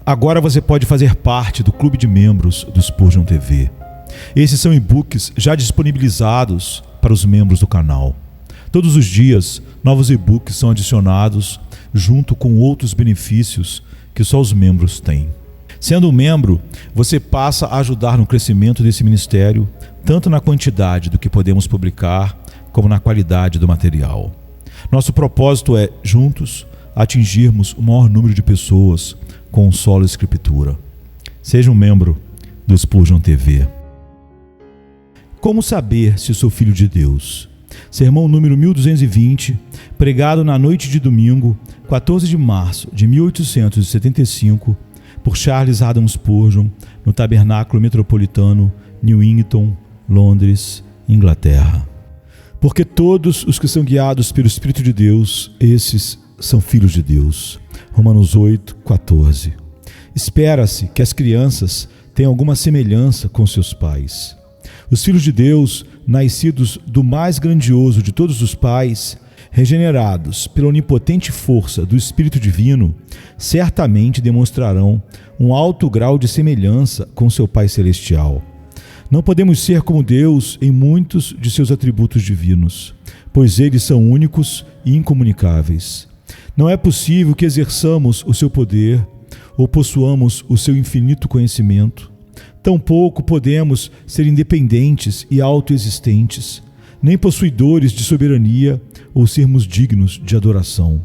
Agora você pode fazer parte do clube de membros do Spurgeon TV. Esses são e-books já disponibilizados para os membros do canal. Todos os dias, novos e-books são adicionados junto com outros benefícios que só os membros têm. Sendo um membro, você passa a ajudar no crescimento desse ministério, tanto na quantidade do que podemos publicar, como na qualidade do material. Nosso propósito é, juntos, atingirmos o maior número de pessoas com solo escritura. Seja um membro do Spurgeon TV. Como saber se sou filho de Deus? Sermão número 1220, pregado na noite de domingo, 14 de março de 1875, por Charles Haddon Spurgeon, no Tabernáculo Metropolitano, Newington, Londres, Inglaterra. Porque todos os que são guiados pelo Espírito de Deus, esses são filhos de Deus. Romanos 8, 14. Espera-se que as crianças tenham alguma semelhança com seus pais. Os filhos de Deus, nascidos do mais grandioso de todos os pais, regenerados pela onipotente força do Espírito Divino, certamente demonstrarão um alto grau de semelhança com seu Pai Celestial. Não podemos ser como Deus em muitos de seus atributos divinos, pois eles são únicos e incomunicáveis. Não é possível que exerçamos o seu poder ou possuamos o seu infinito conhecimento. Tampouco podemos ser independentes e autoexistentes, nem possuidores de soberania ou sermos dignos de adoração.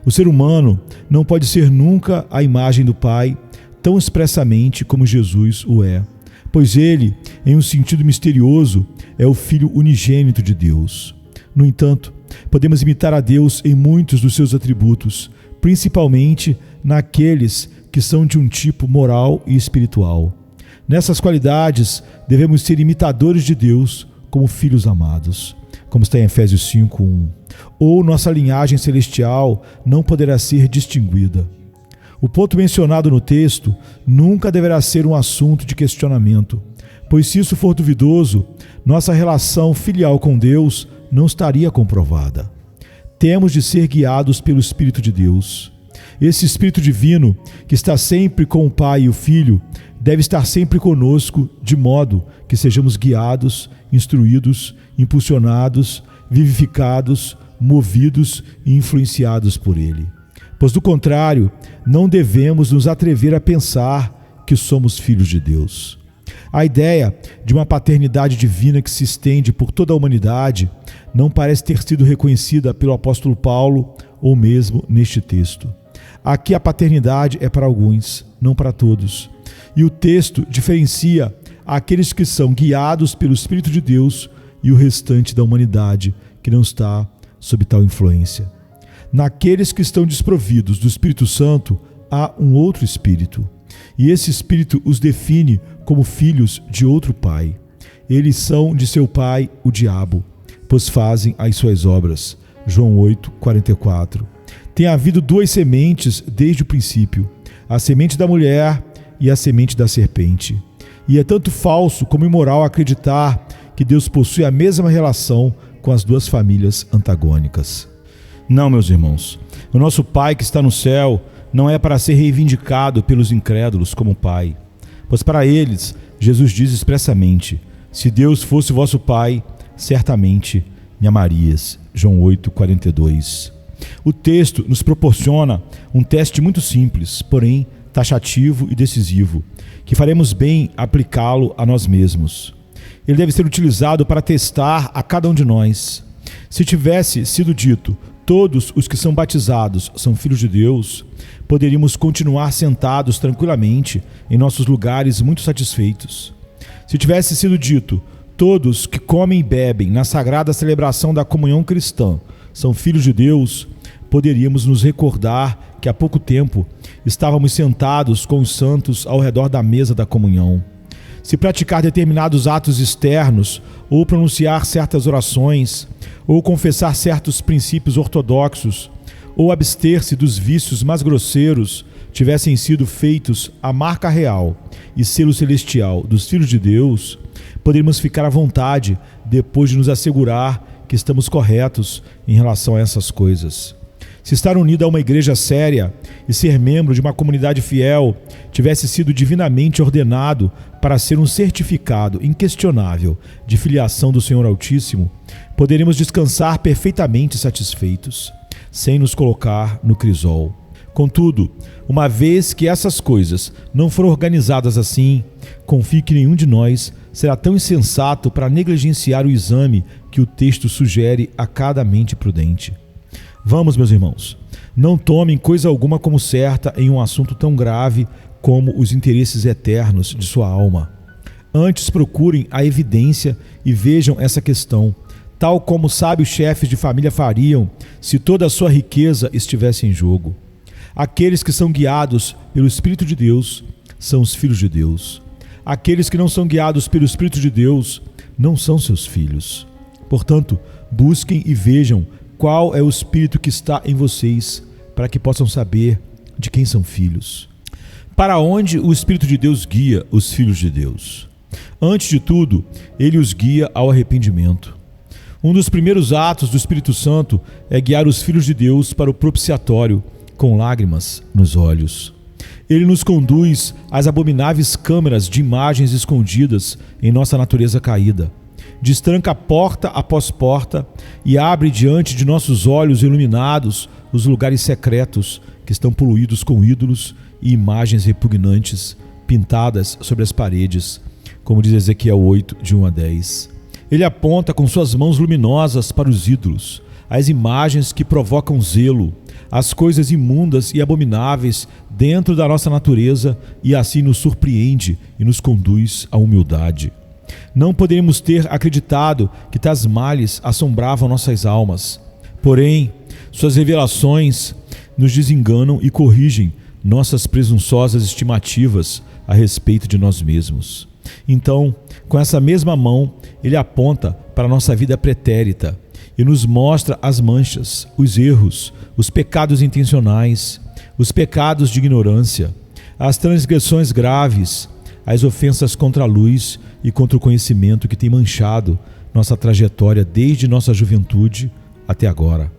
O ser humano não pode ser nunca a imagem do Pai tão expressamente como Jesus o é, pois ele, em um sentido misterioso, é o Filho unigênito de Deus. No entanto, podemos imitar a Deus em muitos dos seus atributos, principalmente naqueles que são de um tipo moral e espiritual. Nessas qualidades, devemos ser imitadores de Deus como filhos amados, como está em Efésios 5:1. Ou nossa linhagem celestial não poderá ser distinguida. O ponto mencionado no texto nunca deverá ser um assunto de questionamento, pois se isso for duvidoso, nossa relação filial com Deus não estaria comprovada. Temos de ser guiados pelo Espírito de Deus. Esse Espírito Divino, que está sempre com o Pai e o Filho, deve estar sempre conosco, de modo que sejamos guiados, instruídos, impulsionados, vivificados, movidos e influenciados por Ele. Pois, do contrário, não devemos nos atrever a pensar que somos filhos de Deus. A ideia de uma paternidade divina que se estende por toda a humanidade não parece ter sido reconhecida pelo apóstolo Paulo ou mesmo neste texto. Aqui a paternidade é para alguns, não para todos. E o texto diferencia aqueles que são guiados pelo Espírito de Deus e o restante da humanidade que não está sob tal influência. Naqueles que estão desprovidos do Espírito Santo, há um outro Espírito. E esse Espírito os define como filhos de outro pai. Eles são de seu pai, o diabo, pois fazem as suas obras. João 8, 44. Tem havido duas sementes desde o princípio, a semente da mulher e a semente da serpente. E é tanto falso como imoral acreditar que Deus possui a mesma relação com as duas famílias antagônicas. Não, meus irmãos, o nosso Pai que está no céu não é para ser reivindicado pelos incrédulos como Pai, pois para eles Jesus diz expressamente: se Deus fosse vosso Pai, certamente me amarias. João 8, 42. O texto nos proporciona um teste muito simples, porém taxativo e decisivo, que faremos bem aplicá-lo a nós mesmos. Ele deve ser utilizado para testar a cada um de nós. Se tivesse sido dito: todos os que são batizados são filhos de Deus, poderíamos continuar sentados tranquilamente em nossos lugares muito satisfeitos. Se tivesse sido dito: todos que comem e bebem na sagrada celebração da comunhão cristã são filhos de Deus, poderíamos nos recordar que há pouco tempo estávamos sentados com os santos ao redor da mesa da comunhão. Se praticar determinados atos externos, ou pronunciar certas orações, ou confessar certos princípios ortodoxos, ou abster-se dos vícios mais grosseiros, tivessem sido feitos a marca real e selo celestial dos filhos de Deus, poderíamos ficar à vontade depois de nos assegurar que estamos corretos em relação a essas coisas. Se estar unido a uma igreja séria e ser membro de uma comunidade fiel tivesse sido divinamente ordenado para ser um certificado inquestionável de filiação do Senhor Altíssimo, poderíamos descansar perfeitamente satisfeitos, sem nos colocar no crisol. Contudo, uma vez que essas coisas não foram organizadas assim, confio que nenhum de nós será tão insensato para negligenciar o exame que o texto sugere a cada mente prudente. Vamos, meus irmãos, não tomem coisa alguma como certa em um assunto tão grave como os interesses eternos de sua alma. Antes procurem a evidência e vejam essa questão, tal como sábios chefes de família fariam se toda a sua riqueza estivesse em jogo. Aqueles que são guiados pelo Espírito de Deus são os filhos de Deus. Aqueles que não são guiados pelo Espírito de Deus não são seus filhos. Portanto, busquem e vejam qual é o Espírito que está em vocês, para que possam saber de quem são filhos. Para onde o Espírito de Deus guia os filhos de Deus? Antes de tudo, ele os guia ao arrependimento. Um dos primeiros atos do Espírito Santo é guiar os filhos de Deus para o propiciatório, com lágrimas nos olhos. Ele nos conduz às abomináveis câmeras de imagens escondidas em nossa natureza caída. Destranca porta após porta e abre diante de nossos olhos iluminados os lugares secretos que estão poluídos com ídolos e imagens repugnantes pintadas sobre as paredes, como diz Ezequiel 8, de 1 a 10. Ele aponta com suas mãos luminosas para os ídolos, as imagens que provocam zelo, as coisas imundas e abomináveis dentro da nossa natureza, e assim nos surpreende e nos conduz à humildade. Não poderíamos ter acreditado que tais males assombravam nossas almas. Porém, suas revelações nos desenganam e corrigem nossas presunçosas estimativas a respeito de nós mesmos. Então, com essa mesma mão, ele aponta para a nossa vida pretérita e nos mostra as manchas, os erros, os pecados intencionais, os pecados de ignorância, as transgressões graves, as ofensas contra a luz e contra o conhecimento que tem manchado nossa trajetória desde nossa juventude até agora.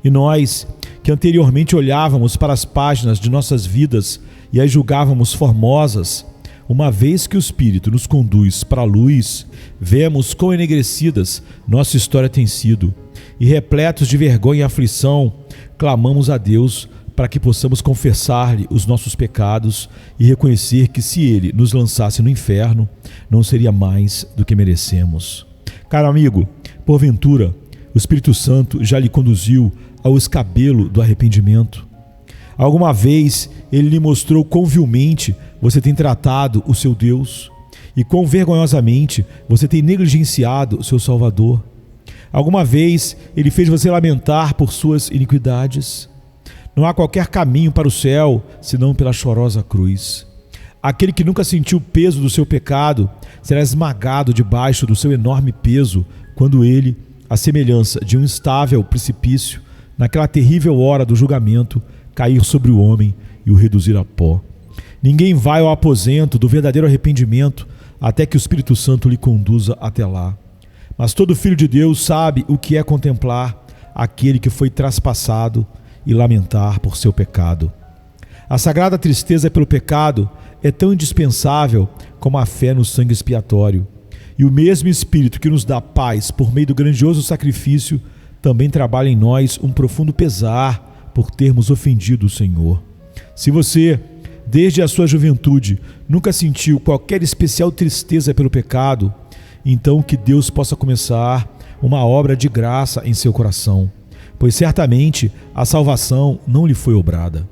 E nós, que anteriormente olhávamos para as páginas de nossas vidas e as julgávamos formosas, uma vez que o Espírito nos conduz para a luz, vemos quão enegrecidas nossa história tem sido, e repletos de vergonha e aflição, clamamos a Deus para que possamos confessar-lhe os nossos pecados e reconhecer que se ele nos lançasse no inferno, não seria mais do que merecemos. Caro amigo, porventura, o Espírito Santo já lhe conduziu ao escabelo do arrependimento? Alguma vez ele lhe mostrou quão vilmente você tem tratado o seu Deus e quão vergonhosamente você tem negligenciado o seu Salvador? Alguma vez ele fez você lamentar por suas iniquidades? Não há qualquer caminho para o céu senão pela chorosa cruz. Aquele que nunca sentiu o peso do seu pecado será esmagado debaixo do seu enorme peso quando ele, à semelhança de um instável precipício, naquela terrível hora do julgamento, cair sobre o homem e o reduzir a pó. Ninguém vai ao aposento do verdadeiro arrependimento até que o Espírito Santo lhe conduza até lá. Mas todo filho de Deus sabe o que é contemplar aquele que foi traspassado e lamentar por seu pecado. A sagrada tristeza pelo pecado é tão indispensável como a fé no sangue expiatório. E o mesmo Espírito que nos dá paz por meio do grandioso sacrifício também trabalha em nós um profundo pesar por termos ofendido o Senhor. Se você, desde a sua juventude, nunca sentiu qualquer especial tristeza pelo pecado, então que Deus possa começar uma obra de graça em seu coração, pois certamente a salvação não lhe foi obrada.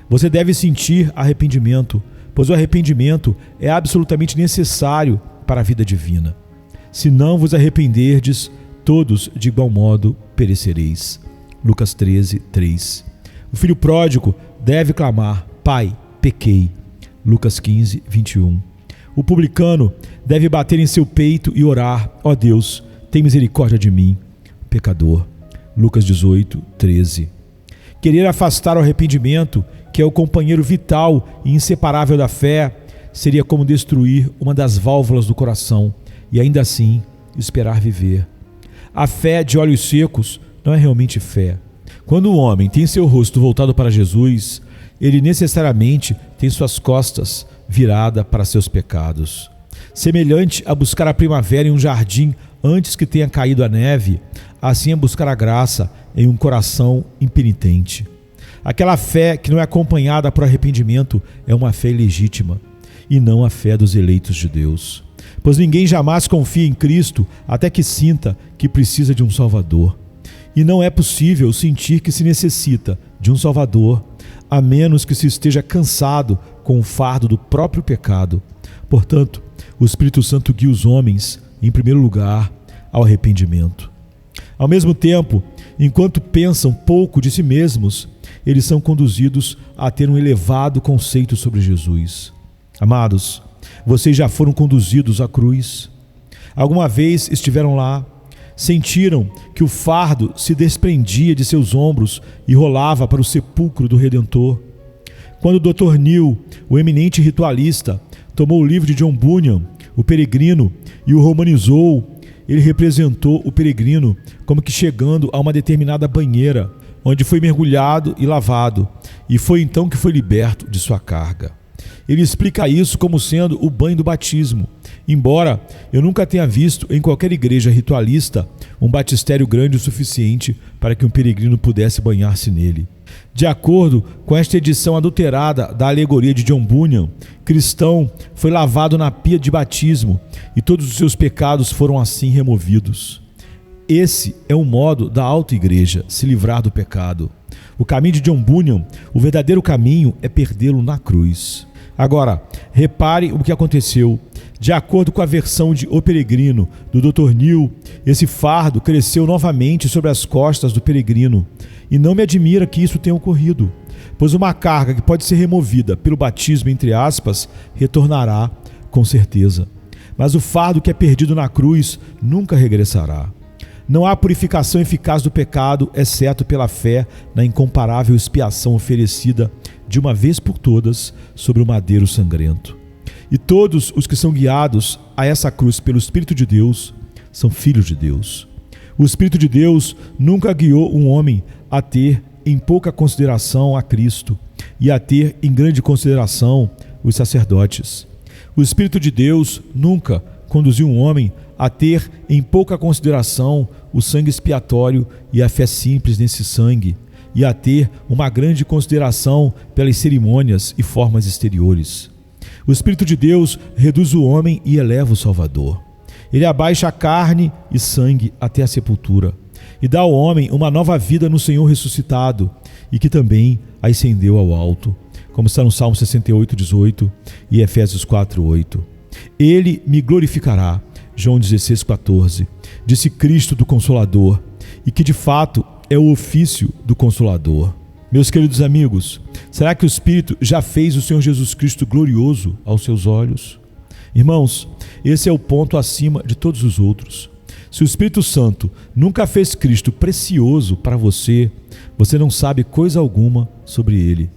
Você deve sentir arrependimento, pois o arrependimento é absolutamente necessário para a vida divina. Se não vos arrependerdes, todos de igual modo perecereis. Lucas 13, 3. O filho pródigo deve clamar: Pai, pequei. Lucas 15, 21. O publicano deve bater em seu peito e orar: ó Deus, tem misericórdia de mim, pecador. Lucas 18, 13. Querer afastar o arrependimento, que é o companheiro vital e inseparável da fé, seria como destruir uma das válvulas do coração e ainda assim esperar viver. A fé de olhos secos não é realmente fé. Quando o homem tem seu rosto voltado para Jesus, ele necessariamente tem suas costas viradas para seus pecados. Semelhante a buscar a primavera em um jardim antes que tenha caído a neve, assim é buscar a graça em um coração impenitente. Aquela fé que não é acompanhada por arrependimento é uma fé ilegítima, e não a fé dos eleitos de Deus. Pois ninguém jamais confia em Cristo até que sinta que precisa de um Salvador. E não é possível sentir que se necessita de um Salvador, a menos que se esteja cansado com o fardo do próprio pecado. Portanto, o Espírito Santo guia os homens, em primeiro lugar, ao arrependimento. Ao mesmo tempo, enquanto pensam pouco de si mesmos, eles são conduzidos a ter um elevado conceito sobre Jesus. Amados, vocês já foram conduzidos à cruz? Alguma vez estiveram lá? Sentiram que o fardo se desprendia de seus ombros e rolava para o sepulcro do Redentor? Quando o Dr. Neil, o eminente ritualista, tomou o livro de John Bunyan, o peregrino, e o romanizou, ele representou o peregrino como que chegando a uma determinada banheira, onde foi mergulhado e lavado, e foi então que foi liberto de sua carga. Ele explica isso como sendo o banho do batismo, embora eu nunca tenha visto em qualquer igreja ritualista um batistério grande o suficiente para que um peregrino pudesse banhar-se nele. De acordo com esta edição adulterada da alegoria de John Bunyan, cristão foi lavado na pia de batismo e todos os seus pecados foram assim removidos. Esse é o modo da auto-igreja se livrar do pecado. O caminho de John Bunyan, o verdadeiro caminho é perdê-lo na cruz. Agora, repare o que aconteceu. De acordo com a versão de O Peregrino, do Dr. Neil, esse fardo cresceu novamente sobre as costas do peregrino. E não me admira que isso tenha ocorrido, pois uma carga que pode ser removida pelo batismo, entre aspas, retornará com certeza. Mas o fardo que é perdido na cruz nunca regressará. Não há purificação eficaz do pecado, exceto pela fé na incomparável expiação oferecida de uma vez por todas sobre o madeiro sangrento. E todos os que são guiados a essa cruz pelo Espírito de Deus são filhos de Deus. O Espírito de Deus nunca guiou um homem a ter em pouca consideração a Cristo e a ter em grande consideração os sacerdotes. O Espírito de Deus nunca conduziu um homem a ter em pouca consideração o sangue expiatório e a fé simples nesse sangue, e a ter uma grande consideração pelas cerimônias e formas exteriores. O Espírito de Deus reduz o homem e eleva o Salvador. Ele abaixa a carne e sangue até a sepultura, e dá ao homem uma nova vida no Senhor ressuscitado, e que também ascendeu ao alto, como está no Salmo 68:18 e Efésios 4:8. Ele me glorificará, João 16:14, disse Cristo do Consolador, e que de fato é o ofício do Consolador. Meus queridos amigos, será que o Espírito já fez o Senhor Jesus Cristo glorioso aos seus olhos? Irmãos, esse é o ponto acima de todos os outros. Se o Espírito Santo nunca fez Cristo precioso para você, você não sabe coisa alguma sobre ele.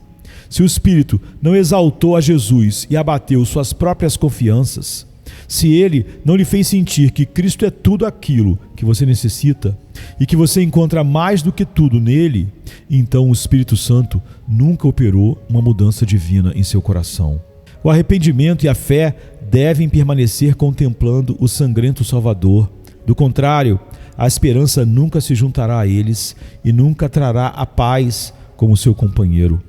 Se o Espírito não exaltou a Jesus e abateu suas próprias confianças, se ele não lhe fez sentir que Cristo é tudo aquilo que você necessita e que você encontra mais do que tudo nele, então o Espírito Santo nunca operou uma mudança divina em seu coração. O arrependimento e a fé devem permanecer contemplando o sangrento Salvador. Do contrário, a esperança nunca se juntará a eles e nunca trará a paz como seu companheiro.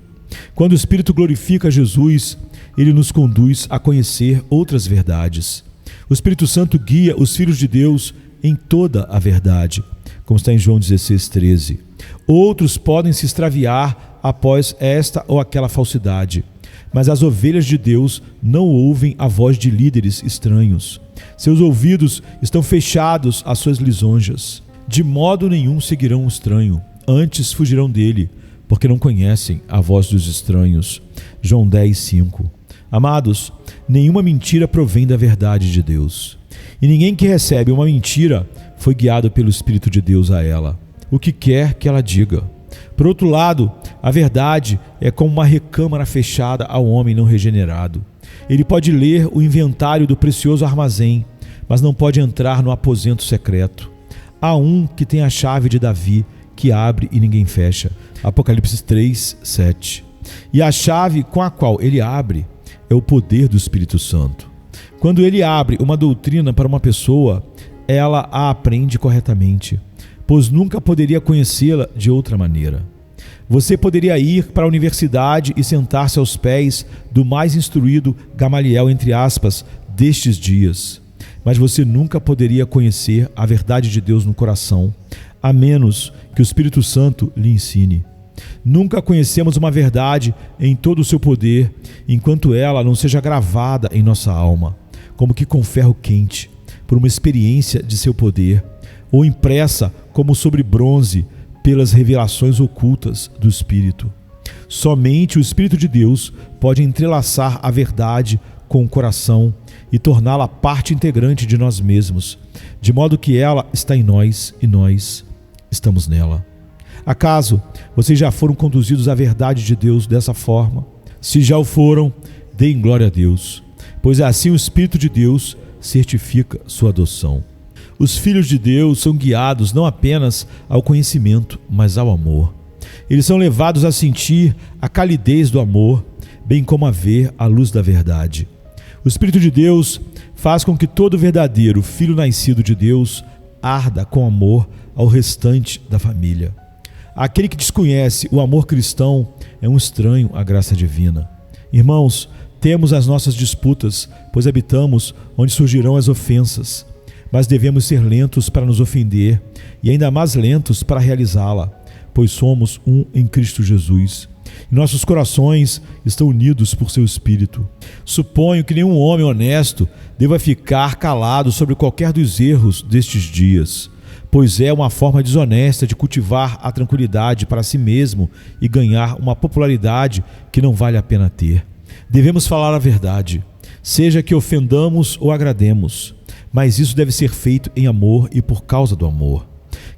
Quando o Espírito glorifica Jesus, ele nos conduz a conhecer outras verdades. O Espírito Santo guia os filhos de Deus em toda a verdade, como está em João 16:13. Outros podem se extraviar após esta ou aquela falsidade, mas as ovelhas de Deus não ouvem a voz de líderes estranhos. Seus ouvidos estão fechados às suas lisonjas. De modo nenhum seguirão o estranho, antes fugirão dele, porque não conhecem a voz dos estranhos. João 10:5. Amados, nenhuma mentira provém da verdade de Deus. E ninguém que recebe uma mentira foi guiado pelo Espírito de Deus a ela, o que quer que ela diga. Por outro lado, a verdade é como uma recâmara fechada ao homem não regenerado. Ele pode ler o inventário do precioso armazém, mas não pode entrar no aposento secreto. Há um que tem a chave de Davi, que abre e ninguém fecha. Apocalipse 3, 7. E a chave com a qual ele abre é o poder do Espírito Santo. Quando ele abre uma doutrina para uma pessoa, ela a aprende corretamente, pois nunca poderia conhecê-la de outra maneira. Você poderia ir para a universidade e sentar-se aos pés do mais instruído Gamaliel, entre aspas, destes dias, mas você nunca poderia conhecer a verdade de Deus no coração, a menos que o Espírito Santo lhe ensine. Nunca conhecemos uma verdade em todo o seu poder, enquanto ela não seja gravada em nossa alma, como que com ferro quente, por uma experiência de seu poder, ou impressa como sobre bronze, pelas revelações ocultas do Espírito. Somente o Espírito de Deus pode entrelaçar a verdade com o coração e torná-la parte integrante de nós mesmos, de modo que ela está em nós e nós estamos nela. Acaso vocês já foram conduzidos à verdade de Deus dessa forma? Se já o foram, deem glória a Deus, pois assim o Espírito de Deus certifica sua adoção. Os filhos de Deus são guiados não apenas ao conhecimento, mas ao amor. Eles são levados a sentir a calidez do amor, bem como a ver a luz da verdade. O Espírito de Deus faz com que todo verdadeiro filho nascido de Deus arda com amor ao restante da família. Aquele que desconhece o amor cristão é um estranho à graça divina. Irmãos, temos as nossas disputas, pois habitamos onde surgirão as ofensas. Mas devemos ser lentos para nos ofender e ainda mais lentos para realizá-la, pois somos um em Cristo Jesus. E nossos corações estão unidos por seu Espírito. Suponho que nenhum homem honesto deva ficar calado sobre qualquer dos erros destes dias, pois é uma forma desonesta de cultivar a tranquilidade para si mesmo e ganhar uma popularidade que não vale a pena ter. Devemos falar a verdade, seja que ofendamos ou agrademos, mas isso deve ser feito em amor e por causa do amor.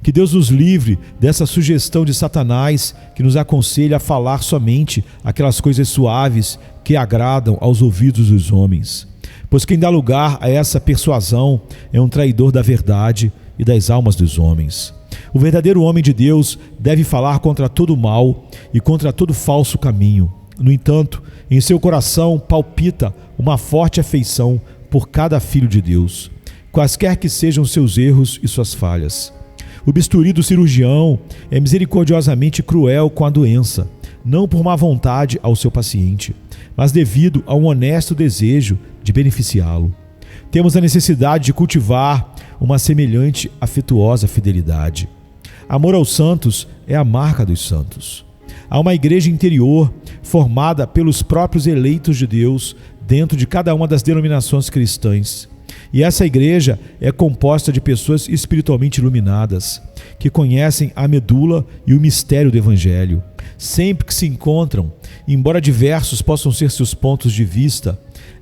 Que Deus nos livre dessa sugestão de Satanás que nos aconselha a falar somente aquelas coisas suaves que agradam aos ouvidos dos homens. Pois quem dá lugar a essa persuasão é um traidor da verdade e das almas dos homens. O verdadeiro homem de Deus deve falar contra todo o mal e contra todo falso caminho. No entanto, em seu coração palpita uma forte afeição por cada filho de Deus, quaisquer que sejam seus erros e suas falhas. O bisturi do cirurgião é misericordiosamente cruel com a doença, não por má vontade ao seu paciente, mas devido a um honesto desejo de beneficiá-lo. Temos a necessidade de cultivar uma semelhante afetuosa fidelidade. Amor aos santos é a marca dos santos. Há uma igreja interior formada pelos próprios eleitos de Deus dentro de cada uma das denominações cristãs. E essa igreja é composta de pessoas espiritualmente iluminadas, que conhecem a medula e o mistério do Evangelho. Sempre que se encontram, embora diversos possam ser seus pontos de vista,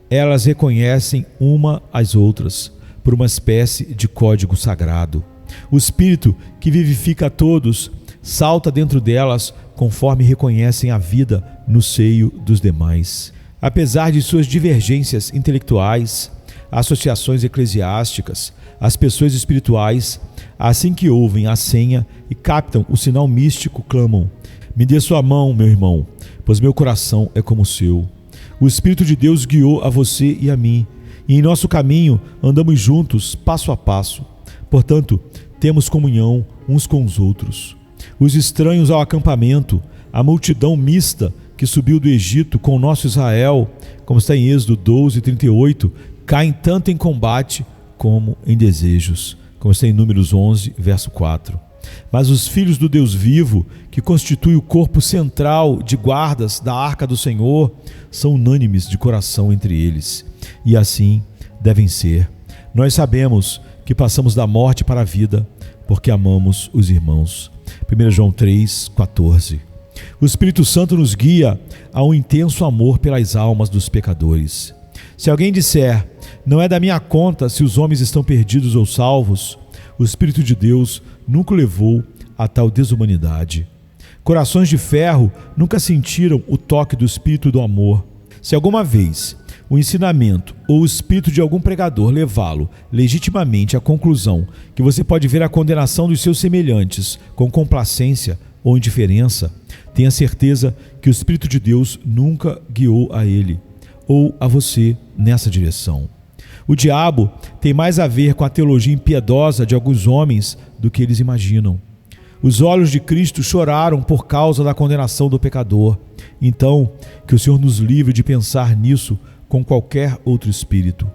elas reconhecem uma às outras, por uma espécie de código sagrado. O Espírito que vivifica a todos salta dentro delas conforme reconhecem a vida no seio dos demais. Apesar de suas divergências intelectuais, associações eclesiásticas, as pessoas espirituais, assim que ouvem a senha e captam o sinal místico, clamam: me dê sua mão, meu irmão, pois meu coração é como o seu. O Espírito de Deus guiou a você e a mim, e em nosso caminho andamos juntos, passo a passo. Portanto, temos comunhão uns com os outros. Os estranhos ao acampamento, a multidão mista que subiu do Egito com o nosso Israel, como está em Êxodo 12:38, caem tanto em combate como em desejos, como está em Números 11, verso 4. Mas os filhos do Deus vivo, que constitui o corpo central de guardas da arca do Senhor, são unânimes de coração entre eles, e assim devem ser. Nós sabemos que passamos da morte para a vida, porque amamos os irmãos. 1 João 3:14. O Espírito Santo nos guia a um intenso amor pelas almas dos pecadores. Se alguém disser: não é da minha conta se os homens estão perdidos ou salvos, o Espírito de Deus nunca o levou a tal desumanidade. Corações de ferro nunca sentiram o toque do Espírito do amor. Se alguma vez o ensinamento ou o espírito de algum pregador levá-lo legitimamente à conclusão que você pode ver a condenação dos seus semelhantes com complacência ou indiferença, tenha certeza que o Espírito de Deus nunca guiou a ele ou a você nessa direção. O diabo tem mais a ver com a teologia impiedosa de alguns homens do que eles imaginam. Os olhos de Cristo choraram por causa da condenação do pecador. Então, que o Senhor nos livre de pensar nisso com qualquer outro espírito.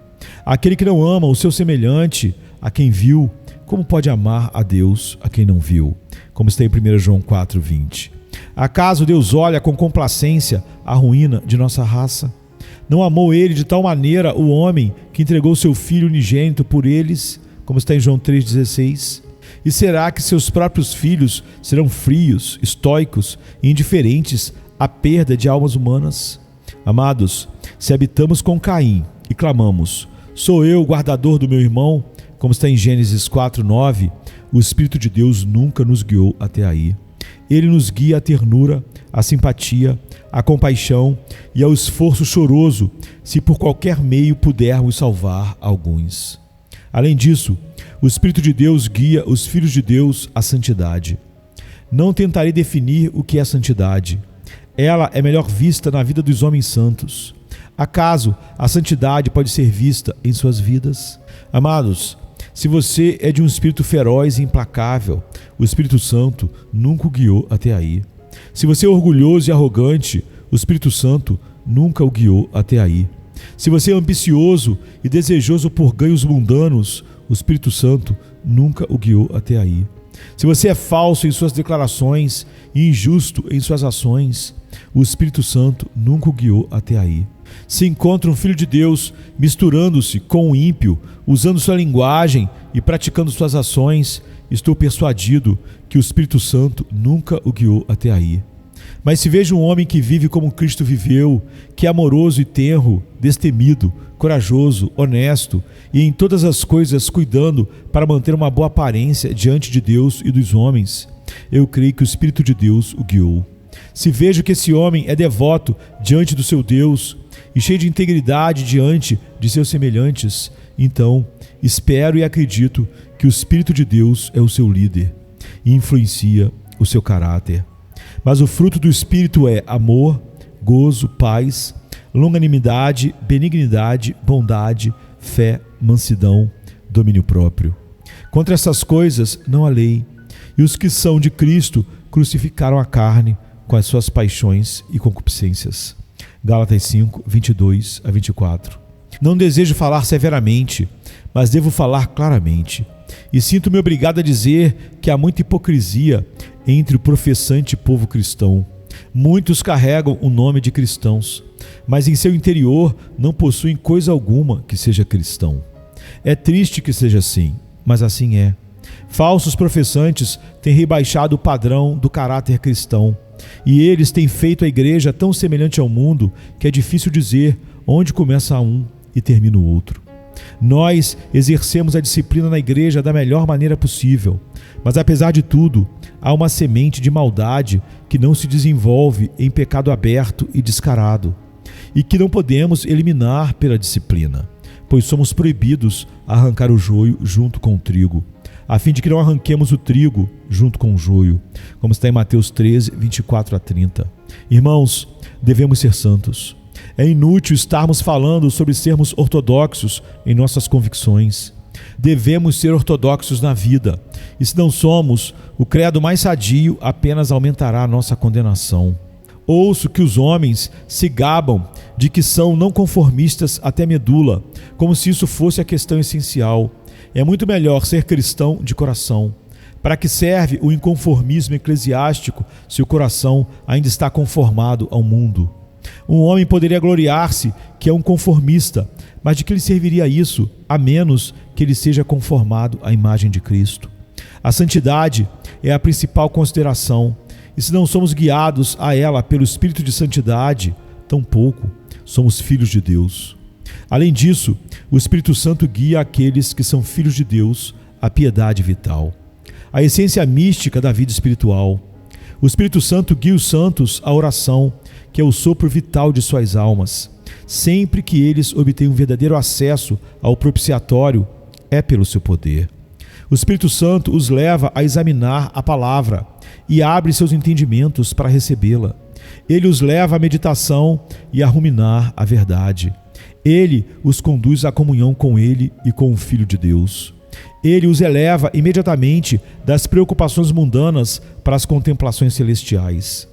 Aquele que não ama o seu semelhante, a quem viu, como pode amar a Deus, a quem não viu? Como está em 1 João 4:20. Acaso Deus olha com complacência a ruína de nossa raça? Não amou ele de tal maneira o homem que entregou seu Filho unigênito por eles, como está em João 3,16? E será que seus próprios filhos serão frios, estoicos e indiferentes à perda de almas humanas? Amados, se habitamos com Caim e clamamos, sou eu o guardador do meu irmão, como está em Gênesis 4:9, o Espírito de Deus nunca nos guiou até aí. Ele nos guia à ternura, à simpatia, à compaixão e ao esforço choroso, se por qualquer meio pudermos salvar alguns. Além disso, o Espírito de Deus guia os filhos de Deus à santidade. Não tentarei definir o que é santidade. Ela é melhor vista na vida dos homens santos. Acaso a santidade pode ser vista em suas vidas? Amados, se você é de um espírito feroz e implacável, o Espírito Santo nunca o guiou até aí. Se você é orgulhoso e arrogante, o Espírito Santo nunca o guiou até aí. Se você é ambicioso e desejoso por ganhos mundanos, o Espírito Santo nunca o guiou até aí. Se você é falso em suas declarações e injusto em suas ações, o Espírito Santo nunca o guiou até aí. Se encontra um filho de Deus misturando-se com o ímpio, usando sua linguagem e praticando suas ações, estou persuadido que o Espírito Santo nunca o guiou até aí. Mas se vejo um homem que vive como Cristo viveu, que é amoroso e tenro, destemido, corajoso, honesto e em todas as coisas cuidando para manter uma boa aparência diante de Deus e dos homens, eu creio que o Espírito de Deus o guiou. Se vejo que esse homem é devoto diante do seu Deus e cheio de integridade diante de seus semelhantes, então espero e acredito que o Espírito de Deus é o seu líder e influencia o seu caráter. Mas o fruto do Espírito é amor, gozo, paz, longanimidade, benignidade, bondade, fé, mansidão, domínio próprio. Contra essas coisas não há lei, e os que são de Cristo crucificaram a carne com as suas paixões e concupiscências. Gálatas 5, 22 a 24. Não desejo falar severamente, mas devo falar claramente. E sinto-me obrigado a dizer que há muita hipocrisia entre o professante povo cristão. Muitos carregam o nome de cristãos, mas em seu interior não possuem coisa alguma que seja cristão. É triste que seja assim, mas assim é. Falsos professantes têm rebaixado o padrão do caráter cristão, e eles têm feito a igreja tão semelhante ao mundo que é difícil dizer onde começa um e termina o outro. Nós exercemos a disciplina na igreja da melhor maneira possível, mas apesar de tudo, há uma semente de maldade que não se desenvolve em pecado aberto e descarado, e que não podemos eliminar pela disciplina, pois somos proibidos a arrancar o joio junto com o trigo, a fim de que não arranquemos o trigo junto com o joio, como está em Mateus 13, 24 a 30. Irmãos, devemos ser santos. É inútil estarmos falando sobre sermos ortodoxos em nossas convicções. Devemos ser ortodoxos na vida, e se não somos, o credo mais sadio apenas aumentará a nossa condenação. Ouço que os homens se gabam de que são não conformistas até medula, como se isso fosse a questão essencial. É muito melhor ser cristão de coração. Para que serve o inconformismo eclesiástico se o coração ainda está conformado ao mundo? Um homem poderia gloriar-se que é um conformista, mas de que lhe serviria isso, a menos que ele seja conformado à imagem de Cristo? A santidade é a principal consideração, e se não somos guiados a ela pelo Espírito de santidade, tampouco somos filhos de Deus. Além disso, o Espírito Santo guia aqueles que são filhos de Deus à piedade vital, a essência mística da vida espiritual. O Espírito Santo guia os santos à oração, que é o sopro vital de suas almas, sempre que eles obtêm um verdadeiro acesso ao propiciatório, é pelo seu poder. O Espírito Santo os leva a examinar a palavra e abre seus entendimentos para recebê-la. Ele os leva à meditação e a ruminar a verdade. Ele os conduz à comunhão com Ele e com o Filho de Deus. Ele os eleva imediatamente das preocupações mundanas para as contemplações celestiais.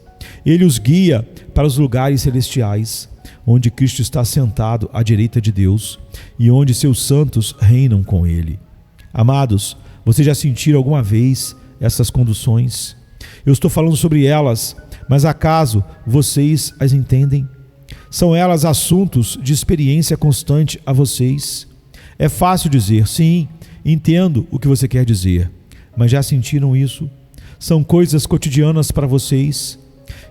Ele os guia para os lugares celestiais, onde Cristo está sentado à direita de Deus e onde seus santos reinam com Ele. Amados, vocês já sentiram alguma vez essas conduções? Eu estou falando sobre elas, mas acaso vocês as entendem? São elas assuntos de experiência constante a vocês? É fácil dizer, sim, entendo o que você quer dizer, mas já sentiram isso? São coisas cotidianas para vocês?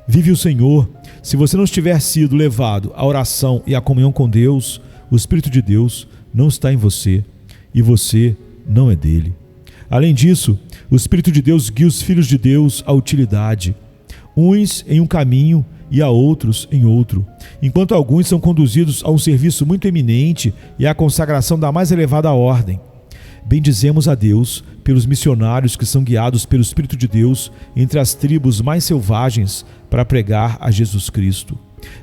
Vive o Senhor. Se você não estiver sido levado à oração e à comunhão com Deus, o Espírito de Deus não está em você e você não é dele. Além disso, o Espírito de Deus guia os filhos de Deus à utilidade, uns em um caminho e a outros em outro, enquanto alguns são conduzidos a um serviço muito eminente e à consagração da mais elevada ordem. Bendizemos a Deus pelos missionários que são guiados pelo Espírito de Deus entre as tribos mais selvagens para pregar a Jesus Cristo.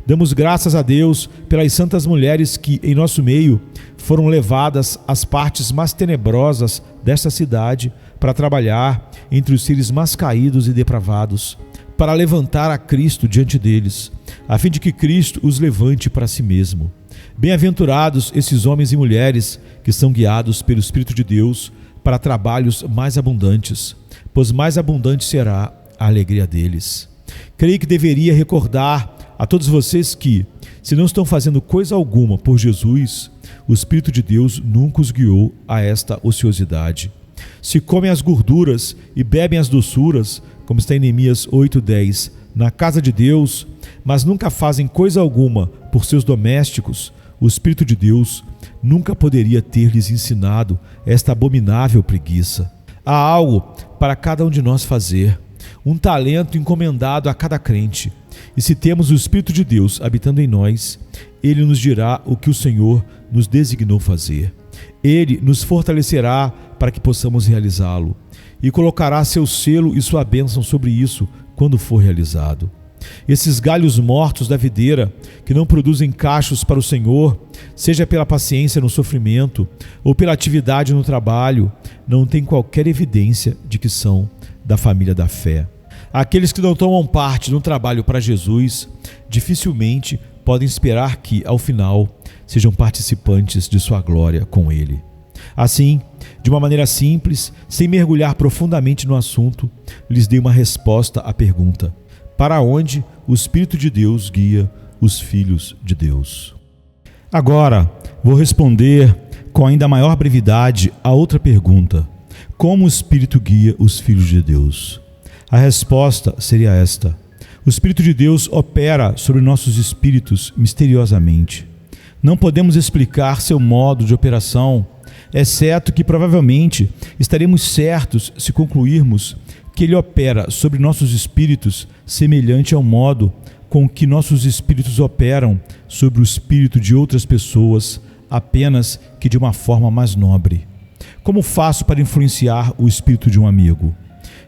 Damos graças a Deus pelas santas mulheres que, em nosso meio, foram levadas às partes mais tenebrosas desta cidade para trabalhar entre os seres mais caídos e depravados, para levantar a Cristo diante deles, a fim de que Cristo os levante para si mesmo. Bem-aventurados esses homens e mulheres que são guiados pelo Espírito de Deus para trabalhos mais abundantes, pois mais abundante será a alegria deles. Creio que deveria recordar a todos vocês que, se não estão fazendo coisa alguma por Jesus, o Espírito de Deus nunca os guiou a esta ociosidade. Se comem as gorduras e bebem as doçuras, como está em Neemias 8:10, na casa de Deus, mas nunca fazem coisa alguma por seus domésticos, o Espírito de Deus nunca poderia ter lhes ensinado esta abominável preguiça. Há algo para cada um de nós fazer, um talento encomendado a cada crente. E se temos o Espírito de Deus habitando em nós, Ele nos dirá o que o Senhor nos designou fazer. Ele nos fortalecerá para que possamos realizá-lo e colocará seu selo e sua bênção sobre isso quando for realizado. Esses galhos mortos da videira que não produzem cachos para o Senhor, seja pela paciência no sofrimento ou pela atividade no trabalho, não têm qualquer evidência de que são da família da fé. Aqueles que não tomam parte no trabalho para Jesus dificilmente podem esperar que, ao final, sejam participantes de sua glória com Ele. Assim, de uma maneira simples, sem mergulhar profundamente no assunto, lhes dei uma resposta à pergunta: para onde o Espírito de Deus guia os filhos de Deus? Agora, vou responder com ainda maior brevidade a outra pergunta: como o Espírito guia os filhos de Deus? A resposta seria esta: o Espírito de Deus opera sobre nossos espíritos misteriosamente. Não podemos explicar seu modo de operação, exceto que provavelmente estaremos certos se concluirmos que ele opera sobre nossos espíritos semelhante ao modo com que nossos espíritos operam sobre o espírito de outras pessoas, apenas que de uma forma mais nobre. Como faço para influenciar o espírito de um amigo?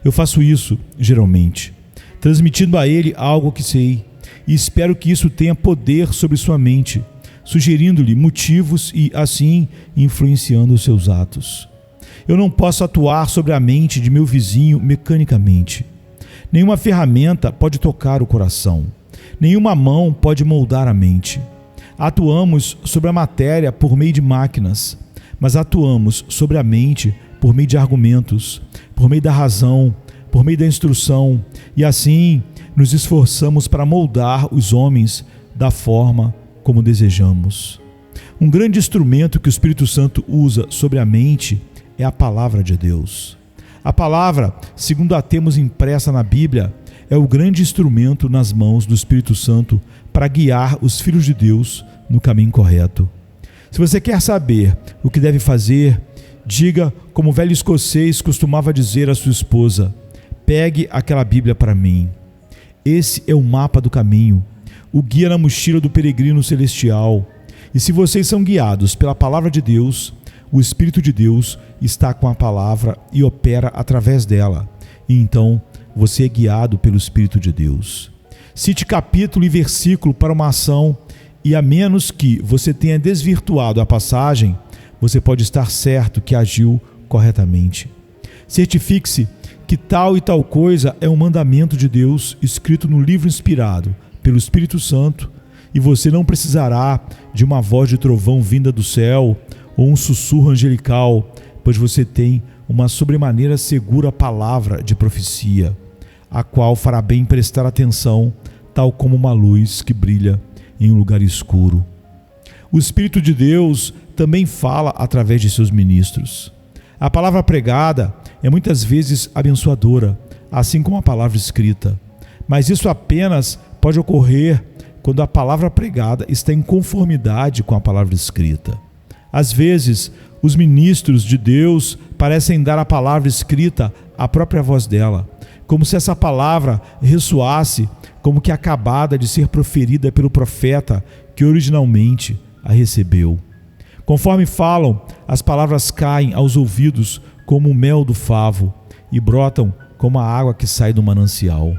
Eu faço isso, geralmente, transmitindo a ele algo que sei, e espero que isso tenha poder sobre sua mente, sugerindo-lhe motivos e, assim, influenciando os seus atos. Eu não posso atuar sobre a mente de meu vizinho mecanicamente. Nenhuma ferramenta pode tocar o coração. Nenhuma mão pode moldar a mente. Atuamos sobre a matéria por meio de máquinas, mas atuamos sobre a mente por meio de argumentos, por meio da razão, por meio da instrução, e assim nos esforçamos para moldar os homens da forma como desejamos. Um grande instrumento que o Espírito Santo usa sobre a mente é a palavra de Deus. A palavra, segundo a temos impressa na Bíblia, é o grande instrumento nas mãos do Espírito Santo para guiar os filhos de Deus no caminho correto. Se você quer saber o que deve fazer, diga como o velho escocês costumava dizer à sua esposa: pegue aquela Bíblia para mim. Esse é o mapa do caminho. o guia na mochila do peregrino celestial. E se vocês são guiados pela palavra de Deus, o Espírito de Deus está com a palavra e opera através dela. E então você é guiado pelo Espírito de Deus. Cite capítulo e versículo para uma ação, e a menos que você tenha desvirtuado a passagem, você pode estar certo que agiu corretamente. Certifique-se que tal e tal coisa é um mandamento de Deus escrito no livro inspirado pelo Espírito Santo, e você não precisará de uma voz de trovão vinda do céu ou um sussurro angelical, pois você tem uma sobremaneira segura palavra de profecia, a qual fará bem prestar atenção, tal como uma luz que brilha em um lugar escuro. O Espírito de Deus também fala através de seus ministros. A palavra pregada é muitas vezes abençoadora, assim como a palavra escrita, mas isso apenas pode ocorrer quando a palavra pregada está em conformidade com a palavra escrita. Às vezes, os ministros de Deus parecem dar à palavra escrita a própria voz dela, como se essa palavra ressoasse como que acabada de ser proferida pelo profeta que originalmente a recebeu. Conforme falam, as palavras caem aos ouvidos como o mel do favo e brotam como a água que sai do manancial.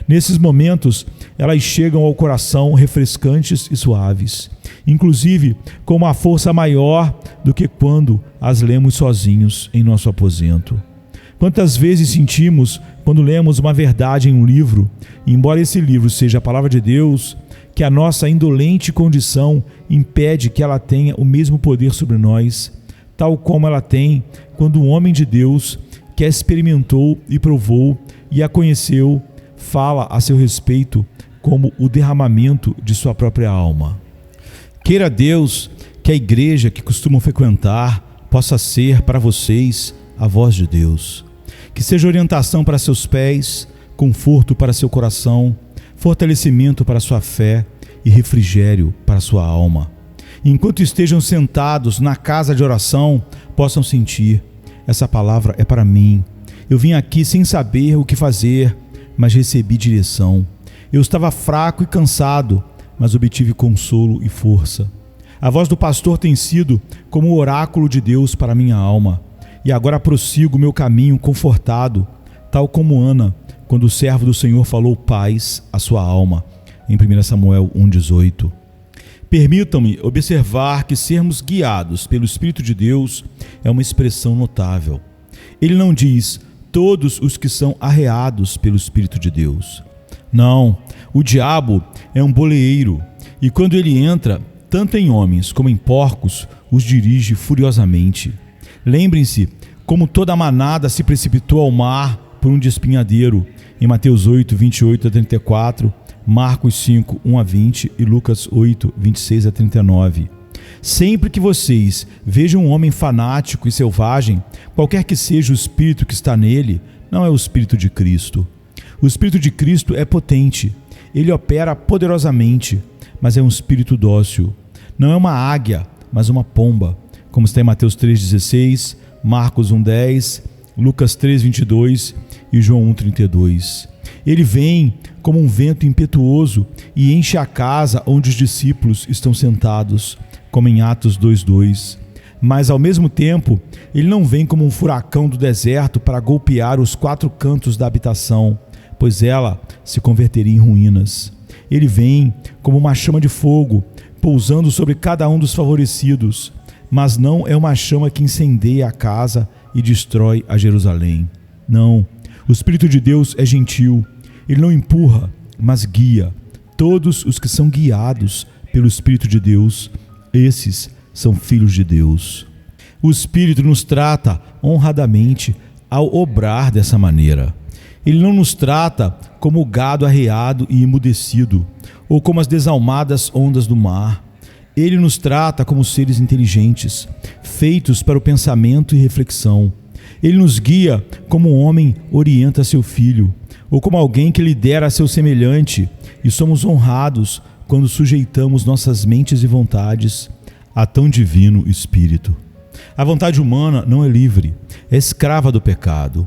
Nesses momentos, elas chegam ao coração refrescantes e suaves, inclusive com uma força maior do que quando as lemos sozinhos em nosso aposento. Quantas vezes sentimos, quando lemos uma verdade em um livro, e embora esse livro seja a palavra de Deus, que a nossa indolente condição impede que ela tenha o mesmo poder sobre nós, tal como ela tem quando um homem de Deus, que a experimentou e provou e a conheceu, fala a seu respeito como o derramamento de sua própria alma. Queira Deus que a igreja que costumam frequentar possa ser para vocês a voz de Deus. Que seja orientação para seus pés, conforto para seu coração, fortalecimento para sua fé e refrigério para sua alma. Enquanto estejam sentados na casa de oração, possam sentir: essa palavra é para mim. Eu vim aqui sem saber o que fazer, mas recebi direção. Eu estava fraco e cansado, mas obtive consolo e força. A voz do pastor tem sido como o oráculo de Deus para minha alma, e agora prossigo meu caminho confortado, tal como Ana, quando o servo do Senhor falou paz à sua alma, em 1 Samuel 1,18. Permitam-me observar que sermos guiados pelo Espírito de Deus é uma expressão notável. Ele não diz todos os que são arreados pelo Espírito de Deus. Não, o diabo é um boleeiro, e quando ele entra, tanto em homens como em porcos, os dirige furiosamente. Lembrem-se como toda a manada se precipitou ao mar por um despenhadeiro, em Mateus 8, 28 a 34, Marcos 5, 1 a 20 e Lucas 8, 26 a 39. Sempre que vocês vejam um homem fanático e selvagem, qualquer que seja o espírito que está nele, não é o Espírito de Cristo. O Espírito de Cristo é potente, ele opera poderosamente, mas é um espírito dócil. Não é uma águia, mas uma pomba, como está em Mateus 3,16, Marcos 1,10, Lucas 3,22 e João 1,32. Ele vem como um vento impetuoso e enche a casa onde os discípulos estão sentados, como em Atos 2,2. Mas, ao mesmo tempo, ele não vem como um furacão do deserto para golpear os 4 cantos da habitação, pois ela se converteria em ruínas. Ele vem como uma chama de fogo, pousando sobre cada um dos favorecidos, mas não é uma chama que incendeia a casa e destrói a Jerusalém. Não, o Espírito de Deus é gentil, ele não empurra, mas guia. Todos os que são guiados pelo Espírito de Deus, esses são filhos de Deus. O Espírito nos trata honradamente ao obrar dessa maneira. Ele não nos trata como o gado arreado e emudecido, ou como as desalmadas ondas do mar. Ele nos trata como seres inteligentes, feitos para o pensamento e reflexão. Ele nos guia como um homem orienta seu filho, ou como alguém que lidera seu semelhante, e somos honrados quando sujeitamos nossas mentes e vontades a tão divino Espírito. A vontade humana não é livre, é escrava do pecado.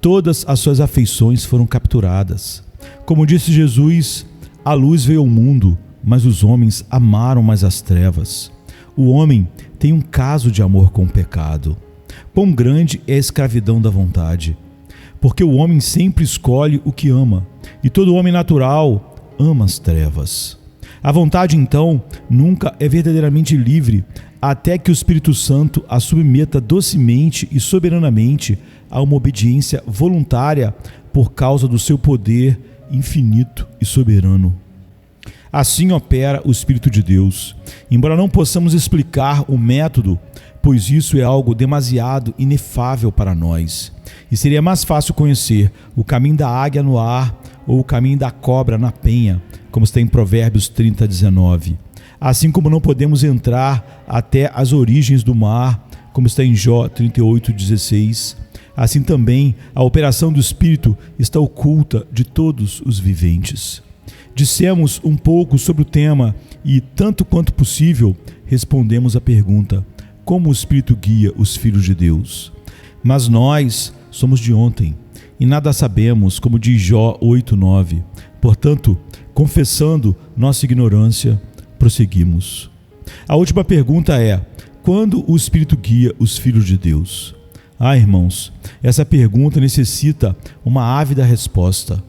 Todas as suas afeições foram capturadas. Como disse Jesus, a luz veio ao mundo, mas os homens amaram mais as trevas. O homem tem um caso de amor com o pecado. Quão grande é a escravidão da vontade! Porque o homem sempre escolhe o que ama, e todo homem natural ama as trevas. A vontade, então, nunca é verdadeiramente livre, até que o Espírito Santo a submeta docemente e soberanamente a uma obediência voluntária por causa do seu poder infinito e soberano. Assim opera o Espírito de Deus. Embora não possamos explicar o método, pois isso é algo demasiado inefável para nós, e seria mais fácil conhecer o caminho da águia no ar ou o caminho da cobra na penha, como está em Provérbios 30:19. Assim como não podemos entrar até as origens do mar, como está em Jó 38:16, assim também a operação do Espírito está oculta de todos os viventes. Dissemos um pouco sobre o tema e, tanto quanto possível, respondemos à pergunta: como o Espírito guia os filhos de Deus? Mas nós somos de ontem e nada sabemos, como diz Jó 8:9. Portanto, confessando nossa ignorância, prosseguimos. A última pergunta é: quando o Espírito guia os filhos de Deus? Irmãos, essa pergunta necessita uma ávida resposta.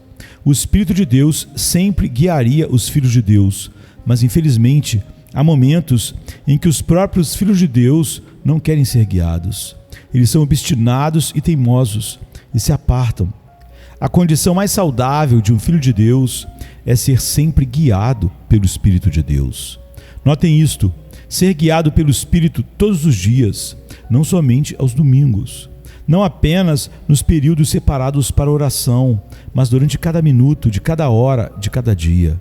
O Espírito de Deus sempre guiaria os filhos de Deus, mas infelizmente há momentos em que os próprios filhos de Deus não querem ser guiados. Eles são obstinados e teimosos e se apartam. A condição mais saudável de um filho de Deus é ser sempre guiado pelo Espírito de Deus. Notem isto: ser guiado pelo Espírito todos os dias, não somente aos domingos, não apenas nos períodos separados para oração, mas durante cada minuto, de cada hora, de cada dia.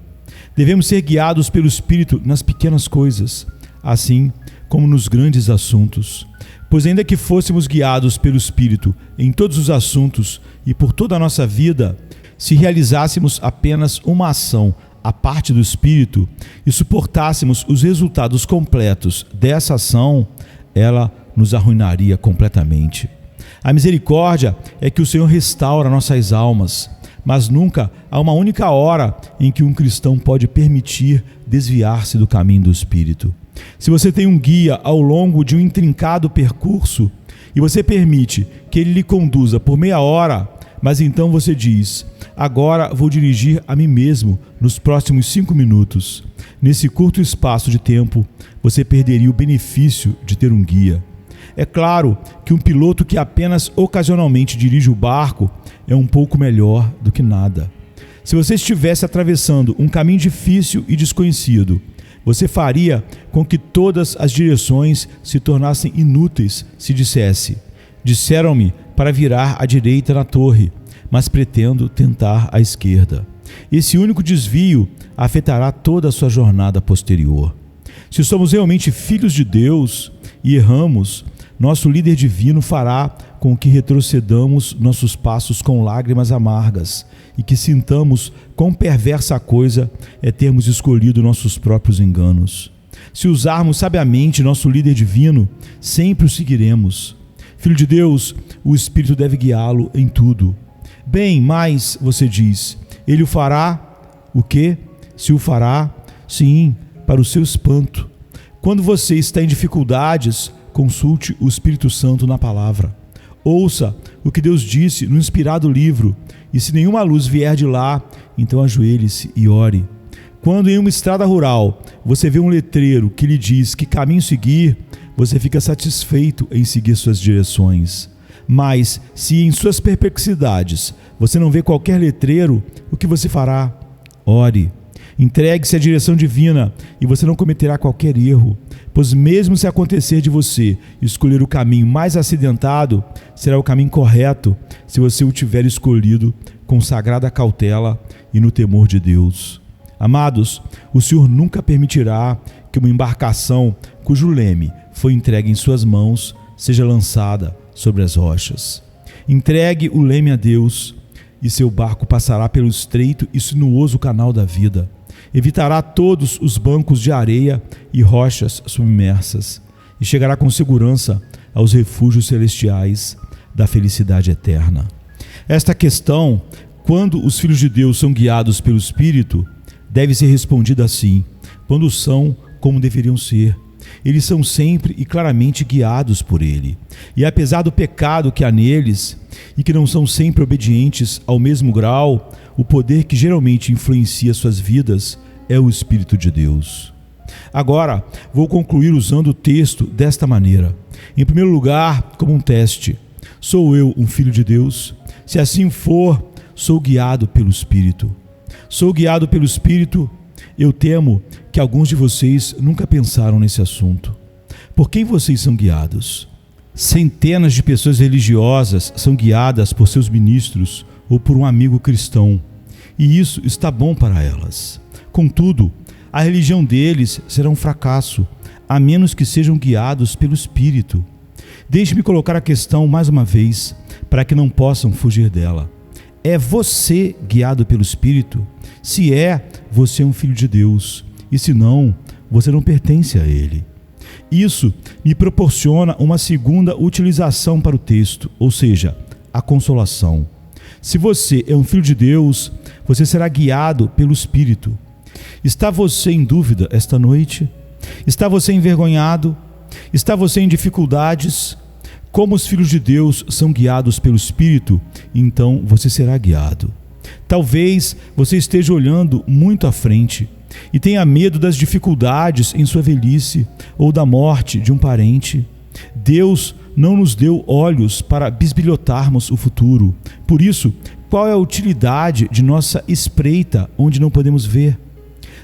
Devemos ser guiados pelo Espírito nas pequenas coisas, assim como nos grandes assuntos. Pois ainda que fôssemos guiados pelo Espírito em todos os assuntos e por toda a nossa vida, se realizássemos apenas uma ação à parte do Espírito e suportássemos os resultados completos dessa ação, ela nos arruinaria completamente. A misericórdia é que o Senhor restaura nossas almas, mas nunca há uma única hora em que um cristão pode permitir desviar-se do caminho do Espírito. Se você tem um guia ao longo de um intrincado percurso e você permite que ele lhe conduza por meia hora, mas então você diz: agora vou dirigir a mim mesmo nos próximos 5 minutos. Nesse curto espaço de tempo, você perderia o benefício de ter um guia. É claro que um piloto que apenas ocasionalmente dirige o barco é um pouco melhor do que nada. Se você estivesse atravessando um caminho difícil e desconhecido, você faria com que todas as direções se tornassem inúteis se dissesse: disseram-me para virar à direita na torre, mas pretendo tentar à esquerda. Esse único desvio afetará toda a sua jornada posterior. Se somos realmente filhos de Deus e erramos, nosso líder divino fará com que retrocedamos nossos passos com lágrimas amargas e que sintamos quão perversa coisa é termos escolhido nossos próprios enganos. Se usarmos sabiamente nosso líder divino, sempre o seguiremos. Filho de Deus, o Espírito deve guiá-lo em tudo. Bem, mas, você diz, ele o fará o quê? Se o fará, sim, para o seu espanto. Quando você está em dificuldades, consulte o Espírito Santo na palavra. Ouça o que Deus disse no inspirado livro, e se nenhuma luz vier de lá, então ajoelhe-se e ore. Quando em uma estrada rural você vê um letreiro que lhe diz que caminho seguir, você fica satisfeito em seguir suas direções. Mas se em suas perplexidades você não vê qualquer letreiro, o que você fará? Ore. Entregue-se à direção divina e você não cometerá qualquer erro, pois mesmo se acontecer de você escolher o caminho mais acidentado, será o caminho correto se você o tiver escolhido com sagrada cautela e no temor de Deus. Amados, o Senhor nunca permitirá que uma embarcação cujo leme foi entregue em suas mãos seja lançada sobre as rochas. Entregue o leme a Deus e seu barco passará pelo estreito e sinuoso canal da vida. Evitará todos os bancos de areia e rochas submersas e chegará com segurança aos refúgios celestiais da felicidade eterna. Esta questão, quando os filhos de Deus são guiados pelo Espírito, deve ser respondida assim: quando são como deveriam ser. Eles são sempre e claramente guiados por Ele. E apesar do pecado que há neles, e que não são sempre obedientes ao mesmo grau, o poder que geralmente influencia suas vidas é o Espírito de Deus. Agora, vou concluir usando o texto desta maneira. Em primeiro lugar, como um teste. Sou eu um filho de Deus? Se assim for, sou guiado pelo Espírito. Sou guiado pelo Espírito. Eu temo que alguns de vocês nunca pensaram nesse assunto. Por quem vocês são guiados? Centenas de pessoas religiosas são guiadas por seus ministros ou por um amigo cristão, e isso está bom para elas. Contudo, a religião deles será um fracasso, a menos que sejam guiados pelo Espírito. Deixe-me colocar a questão mais uma vez, para que não possam fugir dela. É você guiado pelo Espírito? Se é, você é um filho de Deus, e se não, você não pertence a Ele. Isso me proporciona uma segunda utilização para o texto, ou seja, a consolação. Se você é um filho de Deus, você será guiado pelo Espírito. Está você em dúvida esta noite? Está você envergonhado? Está você em dificuldades? Como os filhos de Deus são guiados pelo Espírito, então você será guiado. Talvez você esteja olhando muito à frente e tenha medo das dificuldades em sua velhice ou da morte de um parente. Deus não nos deu olhos para bisbilhotarmos o futuro. Por isso, qual é a utilidade de nossa espreita onde não podemos ver?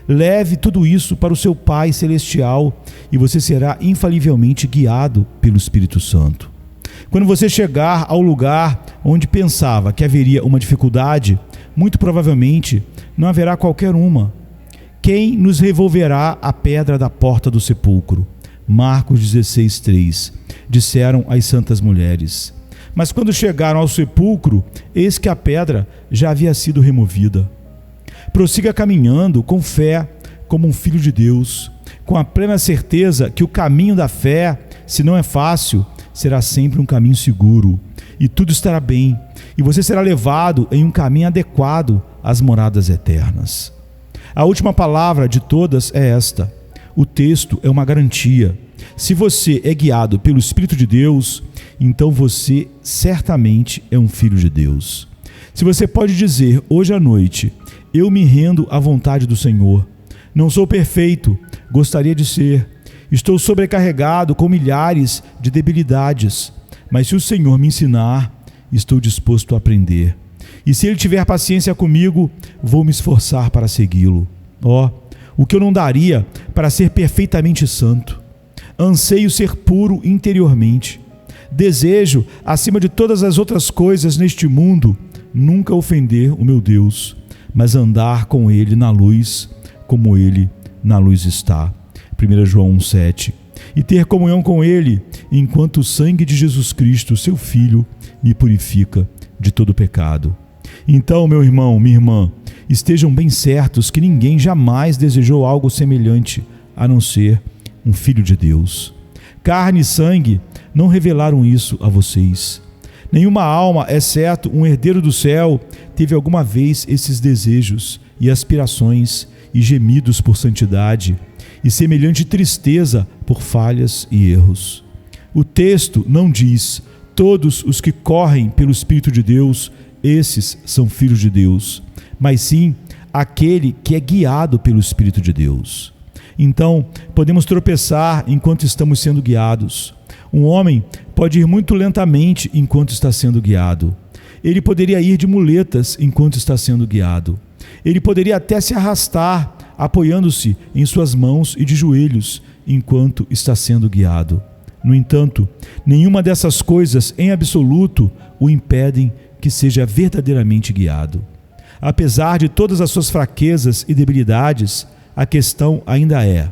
Leve tudo isso para o seu Pai Celestial e você será infalivelmente guiado pelo Espírito Santo. Quando você chegar ao lugar onde pensava que haveria uma dificuldade, muito provavelmente não haverá qualquer uma. Quem nos revolverá a pedra da porta do sepulcro? Marcos 16:3, disseram as santas mulheres. Mas quando chegaram ao sepulcro, eis que a pedra já havia sido removida. Prossiga caminhando com fé, como um filho de Deus, com a plena certeza que o caminho da fé, se não é fácil, será sempre um caminho seguro, e tudo estará bem, e você será levado em um caminho adequado às moradas eternas. A última palavra de todas é esta. O texto é uma garantia. Se você é guiado pelo Espírito de Deus, então você certamente é um filho de Deus. Se você pode dizer hoje à noite, eu me rendo à vontade do Senhor. Não sou perfeito, gostaria de ser. Estou sobrecarregado com milhares de debilidades, mas se o Senhor me ensinar, estou disposto a aprender. E se Ele tiver paciência comigo, vou me esforçar para segui-lo. O que eu não daria para ser perfeitamente santo. Anseio ser puro interiormente. Desejo, acima de todas as outras coisas neste mundo, nunca ofender o meu Deus, mas andar com Ele na luz, como Ele na luz está. 1 João 1,7. E ter comunhão com Ele, enquanto o sangue de Jesus Cristo, seu Filho, me purifica de todo pecado. Então, meu irmão, minha irmã, estejam bem certos que ninguém jamais desejou algo semelhante, a não ser um filho de Deus. Carne e sangue não revelaram isso a vocês. Nenhuma alma, exceto um herdeiro do céu, teve alguma vez esses desejos e aspirações e gemidos por santidade e semelhante tristeza por falhas e erros. O texto não diz: todos os que correm pelo Espírito de Deus, esses são filhos de Deus, mas sim aquele que é guiado pelo Espírito de Deus. Então, podemos tropeçar enquanto estamos sendo guiados. Um homem pode ir muito lentamente enquanto está sendo guiado. Ele poderia ir de muletas enquanto está sendo guiado. Ele poderia até se arrastar, apoiando-se em suas mãos e de joelhos enquanto está sendo guiado. No entanto, nenhuma dessas coisas em absoluto o impedem que seja verdadeiramente guiado. Apesar de todas as suas fraquezas e debilidades, a questão ainda é: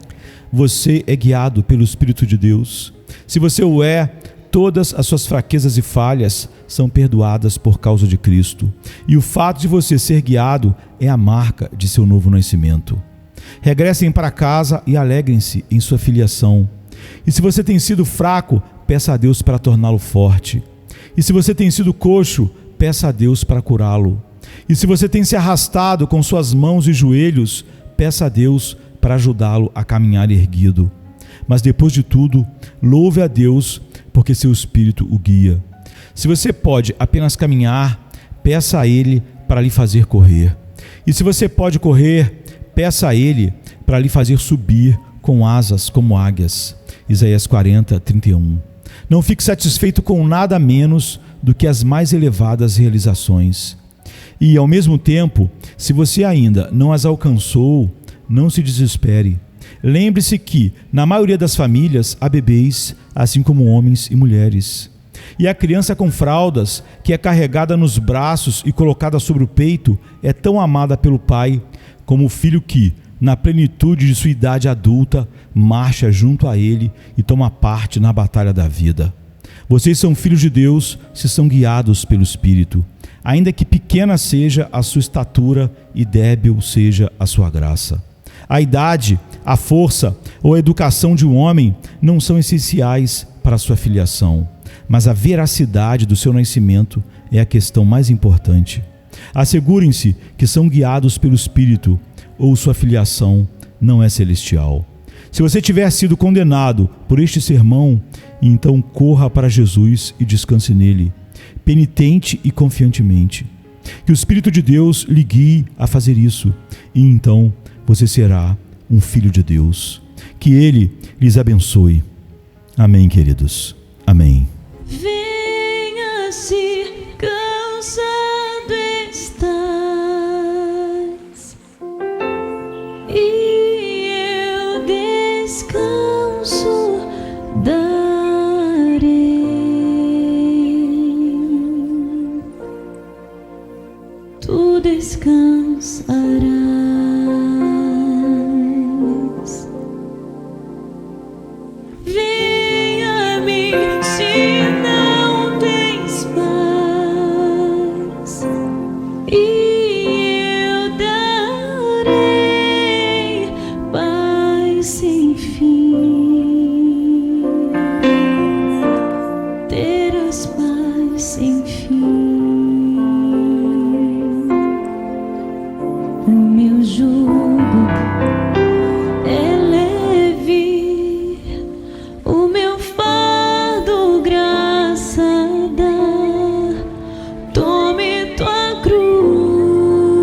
você é guiado pelo Espírito de Deus? Se você o é, todas as suas fraquezas e falhas são perdoadas por causa de Cristo. E o fato de você ser guiado é a marca de seu novo nascimento. Regressem para casa e alegrem-se em sua filiação. E se você tem sido fraco, peça a Deus para torná-lo forte. E se você tem sido coxo, peça a Deus para curá-lo. E se você tem se arrastado com suas mãos e joelhos, peça a Deus para para ajudá-lo a caminhar erguido. Mas depois de tudo, louve a Deus, porque seu Espírito o guia. Se você pode apenas caminhar, peça a Ele para lhe fazer correr. E se você pode correr, peça a Ele para lhe fazer subir com asas como águias. Isaías 40, 31. Não fique satisfeito com nada menos do que as mais elevadas realizações. E, ao mesmo tempo, se você ainda não as alcançou, não se desespere. Lembre-se que, na maioria das famílias, há bebês, assim como homens e mulheres. E a criança com fraldas, que é carregada nos braços e colocada sobre o peito, é tão amada pelo pai como o filho que, na plenitude de sua idade adulta, marcha junto a ele e toma parte na batalha da vida. Vocês são filhos de Deus se são guiados pelo Espírito, ainda que pequena seja a sua estatura e débil seja a sua graça. A idade, a força ou a educação de um homem não são essenciais para a sua filiação, mas a veracidade do seu nascimento é a questão mais importante. Assegurem-se que são guiados pelo Espírito, ou sua filiação não é celestial. Se você tiver sido condenado por este sermão, então corra para Jesus e descanse nele, penitente e confiantemente. Que o Espírito de Deus lhe guie a fazer isso, e então você será um filho de Deus. Que Ele lhes abençoe. Amém, queridos. Amém. Venha se cansado estás, e eu descanso darei. Tu descansarás. Sem fim, terás paz sem fim. O meu jugo é leve, o meu fardo graça dá. Tome tua cruz,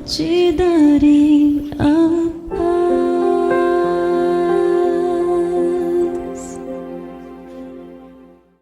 te darei a